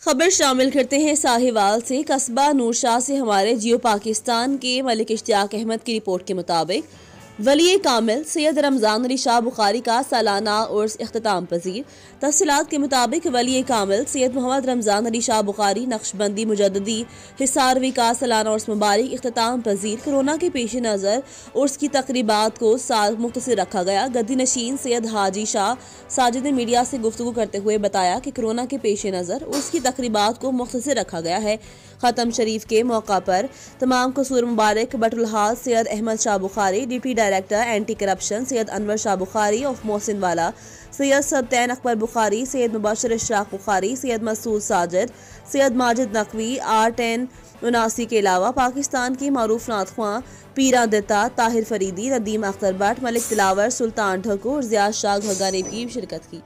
खबर शामिल करते हैं साहिवाल से। कस्बा नूरशाह से हमारे जियो पाकिस्तान के मलिक इश्तियाक अहमद की रिपोर्ट के मुताबिक वली कामिल सैयद रमज़ान अली शाह बुखारी का सालाना उर्स इख्तिताम पजीर। तफसीलात के मुताबिक वली कामिल सैयद मोहम्मद रमज़ान अली शाह बुखारी नक्शबंदी मुजद्ददी हिसारवी का सालाना उर्स मुबारक इख्तिताम पजीर। कोरोना के पेश नज़र उर्स की तकरीबात को साल मुख्तसर रखा गया। गद्दी नशीन सैयद हाजी शाह साजिद ने मीडिया से गुफ्तगू करते हुए बताया कि कोरोना के पेश नज़र उर्स की तकरीबात को मुख्तसर रखा गया है। ख़त्म शरीफ के मौका पर तमाम कसूर मुबारक बटुलहाल Syed Ahmed Shah Bukhari, deputy director anti corruption Syed Anwar Shah Bukhari of Mohsin वाला, सैयद सब्तैन अकबर बुखारी, सैयद मुबशर इशराक बुखारी, सैयद मसूद साजिद, सैयद माजिद नकवी, R1079 के अलावा पाकिस्तान की मारूफ नात ख्वां पीरा दत्ता, ताहिर फरीदी, नदीम अख्तर भट्ट, मलिक तिलावर, सुल्तान ठकुर, जियाद शाह घग्गा ने भी शिरकत की।